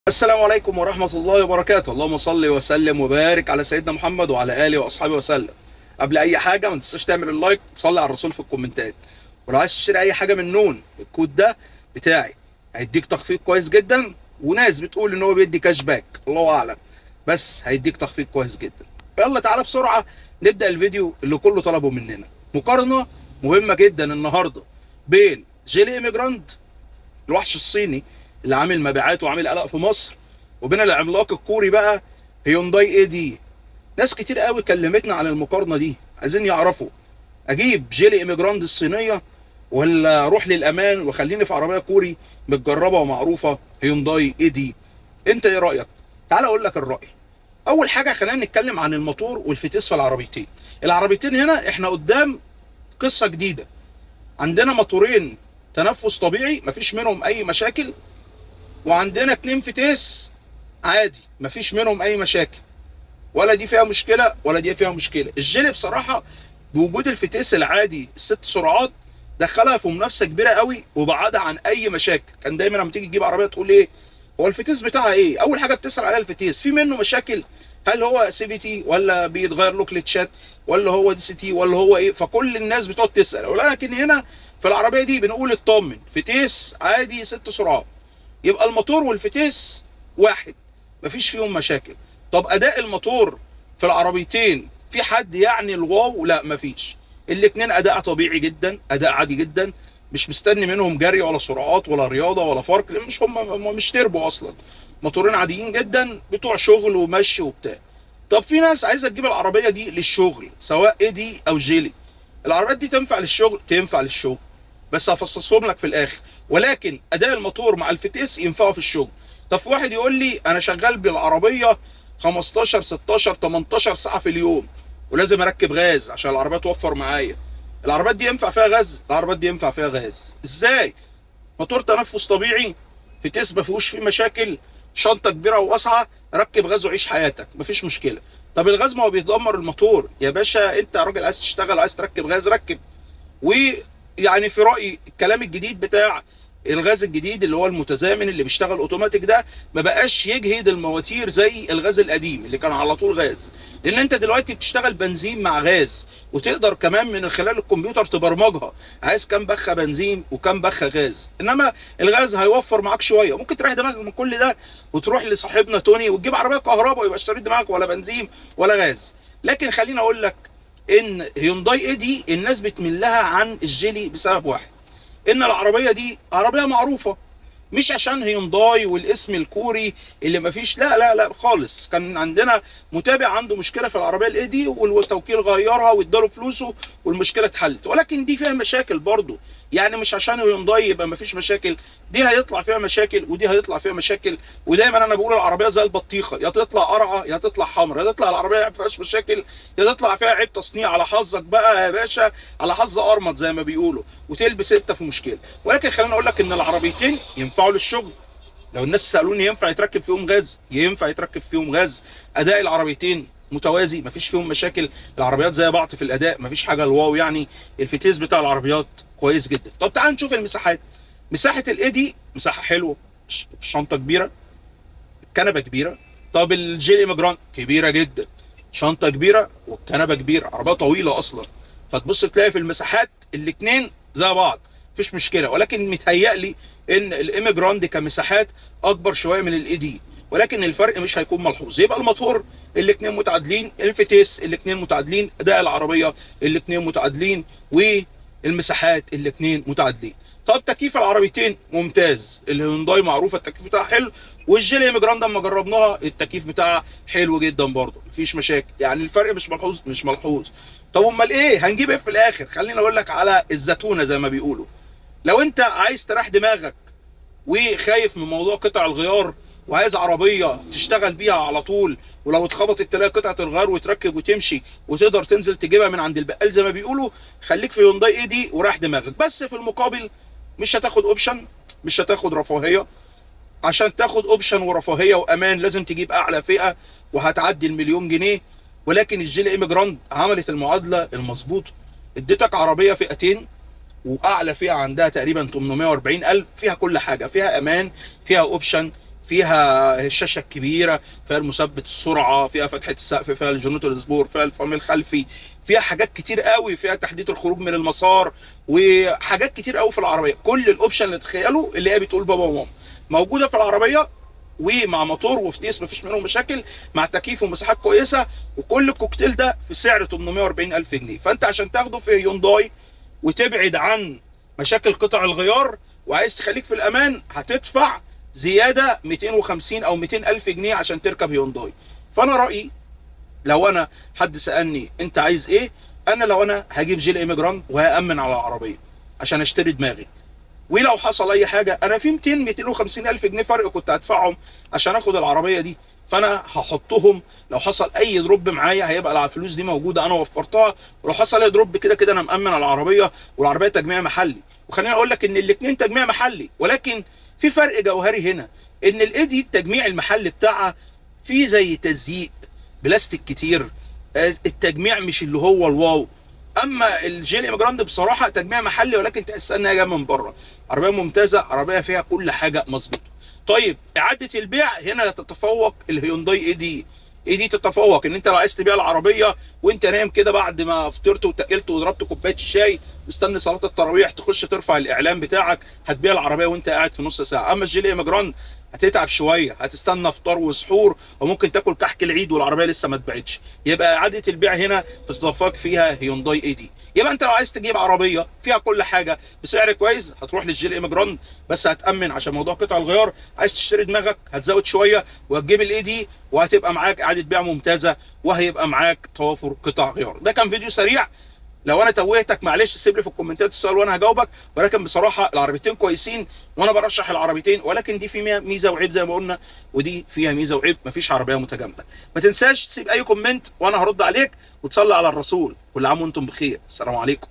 السلام عليكم ورحمة الله وبركاته. اللهم صل وسلم وبارك على سيدنا محمد وعلى آله وأصحابه وسلم. قبل أي حاجة ما تنساش تعمل اللايك، تصلي على الرسول في الكومنتات. ولو عايز تشتري أي حاجة من نون، الكود ده بتاعي هيديك تخفيض كويس جدا، وناس بتقول إن هو بيدي كاش باك، الله أعلم، بس هيديك تخفيض كويس جدا. يلا تعالى بسرعة نبدأ الفيديو اللي كله طلبه مننا. مقارنة مهمة جدا النهاردة بين جيلي إيميجراند، الوحش الصيني اللي عامل مبيعات وعامل قلق في مصر، وبين العملاق الكوري بقى هيونداي اي دي. ناس كتير قوي كلمتنا عن المقارنه دي، عايزين يعرفوا اجيب جيلي ايميجراند الصينيه ولا اروح للامان وخليني في عربيه كوري متجربه ومعروفه هيونداي اي دي. انت ايه رايك؟ تعال اقول لك الراي. اول حاجه خلينا نتكلم عن الموتور والفتيس في العربيتين. العربيتين هنا احنا قدام قصه جديده. عندنا موتورين تنفس طبيعي مفيش منهم اي مشاكل، وعندنا اتنين فتيس عادي مفيش منهم اي مشاكل، ولا دي فيها مشكله ولا دي فيها مشكله. الجيلي بصراحه بوجود الفتيس العادي الست سرعات دخلها في منافسه كبيره قوي وبعدها عن اي مشاكل. كان دايما لما تيجي تجيب عربيه تقول ايه هو الفتيس بتاعها ايه؟ اول حاجه بتسال عليها الفتيس، في منه مشاكل؟ هل هو سي في تي ولا بيتغير له كليتشات ولا هو دي سي تي ولا هو ايه؟ فكل الناس بتقعد تسال، ولكن هنا في العربيه دي بنقول اطمن، فتيس عادي ست سرعات، يبقى الموتور والفتيس واحد مفيش فيهم مشاكل. طب اداء الموتور في العربيتين في حد يعني الواو؟ لا مفيش. الاتنين اداء طبيعي جدا، اداء عادي جدا، مش مستني منهم جري ولا سرعات ولا رياضه ولا فرق، لان مش هم مش تربو اصلا، موتورين عاديين جدا بتوع شغل ومشي وبتاع. طب في ناس عايزه تجيب العربيه دي للشغل، سواء اي دي او جيلي. العربيات دي تنفع للشغل، تنفع للشغل، بس هفصصهم لك في الاخر. ولكن اداء الموتور مع الفتيس ينفعه في الشغل. طب في واحد يقول لي انا شغال بالعربيه 15 16 18 ساعه في اليوم ولازم اركب غاز عشان العربيه توفر معايا. العربيات دي ينفع فيها غاز؟ العربيات دي ينفع فيها غاز. ازاي؟ موتور تنفس طبيعي، فتيس ما فيهوش فيه مشاكل، شنطه كبيره وواسعه، ركب غاز وعيش حياتك مفيش مشكله. طب الغاز ما هو بيدمر الموتور يا باشا، انت راجل عايز تشتغل عايز تركب غاز ركب. ويعني في رايي الكلام الجديد بتاع الغاز الجديد اللي هو المتزامن اللي بيشتغل اوتوماتيك ده ما بقاش يجهد المواتير زي الغاز القديم اللي كان على طول غاز، لان انت دلوقتي بتشتغل بنزين مع غاز، وتقدر كمان من خلال الكمبيوتر تبرمجها عايز كام بخه بنزين وكام بخه غاز. انما الغاز هيوفر معاك شويه، ممكن تريح دماغك من كل ده وتروح لصاحبنا توني وتجيب عربيه كهرباء ويبقى اشتريت دماغك ولا بنزين ولا غاز. لكن خليني اقول لك ان هيونداي اي دي الناس بتميل لها عن الجيلي بسبب واحد، ان العربيه دي عربيه معروفه، مش عشان هيونداي والاسم الكوري اللي مفيش، لا لا لا خالص. كان عندنا متابع عنده مشكله في العربيه الاي دي والتوكيل غيرها واداله فلوسه والمشكله اتحلت، ولكن دي فيها مشاكل برضه. يعني مش عشان هيونداي يبقى مفيش مشاكل، دي هيطلع فيها مشاكل ودي هيطلع فيها مشاكل. ودايما انا بقول العربيه زي البطيخه، يا تطلع قرعه يا تطلع حمرا، يا تطلع العربيه ما فيهاش مشاكل يا تطلع فيها عيب تصنيع، على حظك بقى يا باشا، على حظ ارمط زي ما بيقولوا، وتلبس انت في مشكله. ولكن خليني اقول لك ان العربيتين ينفعوا للشغل. لو الناس سالوني ينفع يتركب فيهم غاز، ينفع يتركب فيهم غاز. اداء العربيتين متوازي مفيش فيهم مشاكل، العربيات زي بعض في الاداء مفيش حاجه الواو يعني. الفتيس بتاع العربيات كويس جدا. طب تعال نشوف المساحات. مساحه الاي دي مساحه حلوه، الشنطه كبيره، الكنبه كبيره. طب الجيل ايميجرانت كبيره جدا، شنطه كبيره والكنبه كبيره، عربيه طويله اصلا. فتبص تلاقي في المساحات الاثنين زي بعض مفيش مشكله، ولكن متهيألي ان الايميجراند كمساحات اكبر شويه من الاي دي، ولكن الفرق مش هيكون ملحوظ. يبقى الموتور الاثنين متعادلين، الفتيس الاثنين متعادلين، اداء العربيه الاثنين متعادلين، والمساحات الاثنين متعادلين. طب تكييف العربيتين ممتاز، الهيونداي معروفه التكييف بتاعها حلو، والجيلي ايميجراند اما جربناها التكييف بتاعها حلو جدا برضه مفيش مشاكل، يعني الفرق مش ملحوظ مش ملحوظ. طب امال ايه هنجيب ايه في الاخر؟ خليني اقول لك على الزتونه زي ما بيقولوا. لو انت عايز تريح دماغك وخايف من موضوع قطع الغيار وعايز عربيه تشتغل بيها على طول، ولو اتخبطت تلاقي قطعه الغيار وتركب وتمشي وتقدر تنزل تجيبها من عند البقال زي ما بيقولوا، خليك في هيونداي اي دي وريح دماغك. بس في المقابل مش هتاخد اوبشن، مش هتاخد رفاهيه. عشان تاخد اوبشن ورفاهيه وامان لازم تجيب اعلى فئه وهتعدي المليون جنيه. ولكن الجيل ايميجراند عملت المعادله المظبوطه، اديتك عربيه فئتين، واعلى فئه عندها تقريبا 840,000، فيها كل حاجه، فيها امان، فيها اوبشن، فيها الشاشه الكبيره، فيها المثبت السرعه، فيها فتحه السقف، فيها الجنوط الاسبور، فيها الفرامل الخلفي، فيها حاجات كتير قوي، فيها تحديد الخروج من المسار، وحاجات كتير قوي في العربيه. كل الاوبشن اللي تتخيله اللي هي بتقول بابا وماما موجوده في العربيه، ومع موتور وفتيس مفيش منهم مشاكل، مع تكييف ومساحات كويسه. وكل الكوكتيل ده في سعر 840 الف جنيه. فانت عشان تاخده في هيونداي وتبعد عن مشاكل قطع الغيار وعايز تخليك في الامان، هتدفع زياده 250 او 200 الف جنيه عشان تركب هيونداي. فانا رايي لو انا حد سالني انت عايز ايه، انا لو انا هجيب جيل ايميجراند وهامن على العربيه عشان اشتري دماغي، ولو حصل اي حاجه انا في 250 الف جنيه فرق كنت هدفعهم عشان اخد العربيه دي، فانا هحطهم. لو حصل اي دروب معايا هيبقى الفلوس دي موجوده انا وفرتها، ولو حصل اي دروب كده كده انا مامن على العربيه، والعربيه تجميع محلي. وخليني اقول لك ان الاثنين تجميع محلي، ولكن في فرق جوهري هنا، ان الايدي التجميع المحلي بتاعها في زي تزييق بلاستيك كتير، التجميع مش اللي هو الواو. اما الجيل ايميجراند بصراحه تجميع محلي، ولكن تحس انها جايه من بره. عربيه ممتازه، عربيه فيها كل حاجه مظبوطه. طيب اعاده البيع هنا تتفوق الهيونداي اي دي تتفوق ان انت لو عايز تبيع العربيه وانت نايم كده بعد ما فطرت وتقلت وضربت كوبايه الشاي مستني صلاه التراويح، تخش ترفع الاعلان بتاعك، هتبيع العربيه وانت قاعد في نص ساعه. اما الجيل ايميجراند هتتعب شويه، هتستنى فطار وسحور، وممكن تاكل كحك العيد والعربيه لسه ما اتباعتش. يبقى اعاده البيع هنا بتتفوق فيها هيونداي اي دي. يبقى انت لو عايز تجيب عربيه فيها كل حاجه بسعر كويس هتروح للجيل ايميجراند، بس هتامن عشان موضوع قطع الغيار. عايز تشتري دماغك هتزود شويه وهتجيب الاي دي، وهتبقى معاك اعاده بيع ممتازه، وهيبقى معاك توافر قطع غيار. ده كان فيديو سريع، لو انا توهتك معلش سيب لي في الكومنتات السؤال وانا هجاوبك. ولكن بصراحه العربيتين كويسين وانا برشح العربيتين، ولكن دي فيها ميزه وعيب زي ما قلنا، ودي فيها ميزه وعيب، مفيش عربيه متجامله. ما تنساش تسيب اي كومنت وانا هرد عليك، وتصلي على الرسول. كل عام وانتم بخير، السلام عليكم.